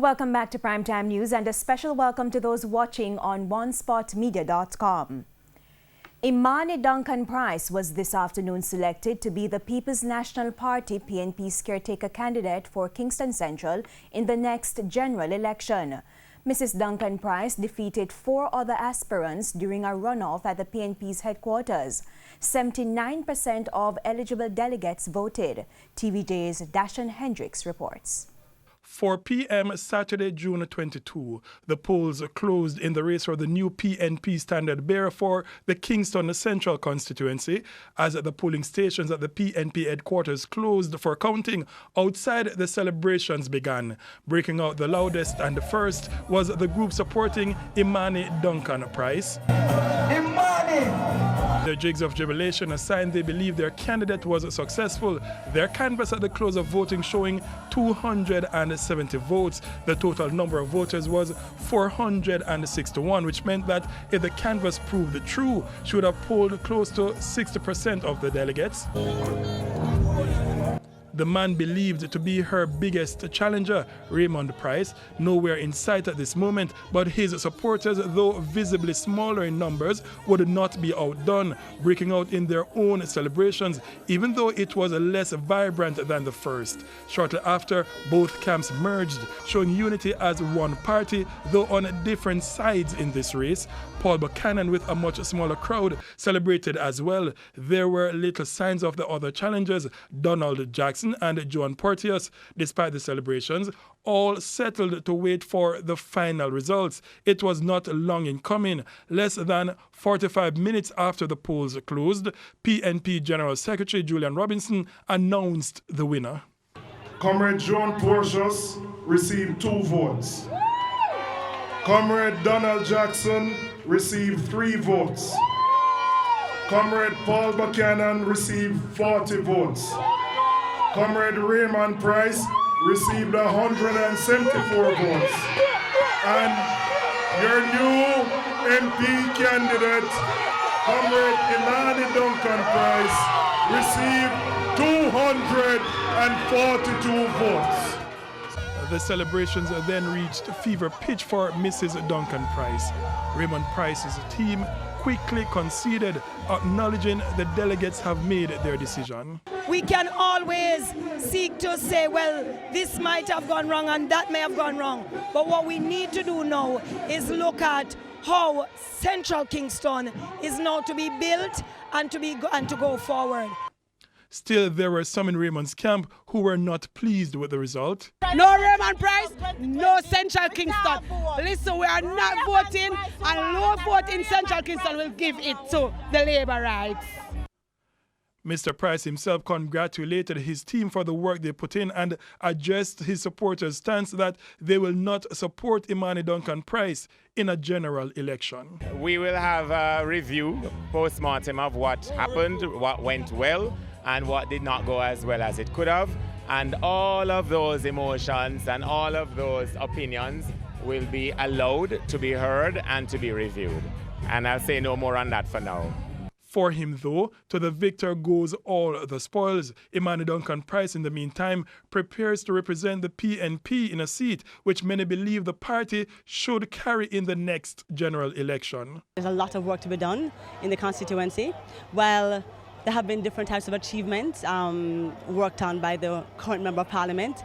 Welcome back to Primetime News and a special welcome to those watching on onespotmedia.com. Imani Duncan PRYCE was this afternoon selected to be the People's National Party PNP's caretaker candidate for Kingston Central in the next general election. Mrs. Duncan PRYCE defeated 4 other aspirants during a runoff at the PNP's headquarters. 79% of eligible delegates voted. TVJ's Dashan Hendricks reports. 4 p.m. Saturday, June 22, the polls closed in the race for the new PNP standard bearer for the Kingston Central constituency as the polling stations at the PNP headquarters closed for counting. Outside, the celebrations began. Breaking out the loudest and the first was the group supporting Imani Duncan PRYCE. The jigs of jubilation, a sign they believe their candidate was successful. Their canvass at the close of voting showing 270 votes. The total number of voters was 461, which meant that if the canvass proved true, she would have polled close to 60% of the delegates. The man believed to be her biggest challenger, RAYMOND PRYCE, nowhere in sight at this moment, but his supporters, though visibly smaller in numbers, would not be outdone, breaking out in their own celebrations, even though it was less vibrant than the first. Shortly after, both camps merged, showing unity as one party, though on different sides in this race. Paul Buchanan, with a much smaller crowd, celebrated as well. There were little signs of the other challengers, Donald Jackson and Joan Porteous. Despite the celebrations, all settled to wait for the final results. It was not long in coming. Less than 45 minutes after the polls closed, PNP General Secretary Julian Robinson announced the winner. Comrade Joan Porteous received 2 votes. Comrade Donald Jackson received 3 votes. Comrade Paul Buchanan received 40 votes. Comrade RAYMOND PRYCE received 174 votes. And your new MP candidate, Comrade Imani Duncan PRYCE, received 242 votes. The celebrations then reached fever pitch for Mrs. Duncan PRYCE. RAYMOND PRYCE's team quickly conceded, acknowledging the delegates have made their decision. We can always seek to say, well, this might have gone wrong and that may have gone wrong. But what we need to do now is look at how Central Kingston is now to be built and to go forward. Still, there were some in RAYMOND's camp who were not pleased with the result. No RAYMOND PRYCE, no Central Kingston. Listen, we are not voting, and no vote in Central Kingston will give it to the Labour rights. Mr. PRYCE himself congratulated his team for the work they put in and addressed his supporters' stance that they will not support Imani Duncan PRYCE in a general election. We will have a review, post-mortem of what happened, what went well, and what did not go as well as it could have. And all of those emotions and all of those opinions will be allowed to be heard and to be reviewed. And I'll say no more on that for now. For him, though, to the victor goes all the spoils. Imani Duncan PRYCE, in the meantime, prepares to represent the PNP in a seat which many believe the party should carry in the next general election. There's a lot of work to be done in the constituency. Well, there have been different types of achievements worked on by the current Member of Parliament.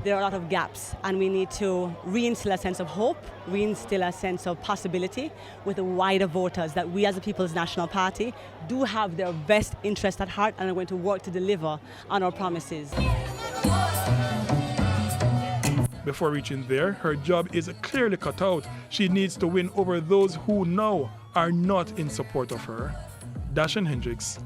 There are a lot of gaps, and we need to reinstill a sense of hope, reinstill a sense of possibility with the wider voters that we as the People's National Party do have their best interest at heart and are going to work to deliver on our promises. Before reaching there, her job is clearly cut out. She needs to win over those who now are not in support of her. Dashan Hendricks,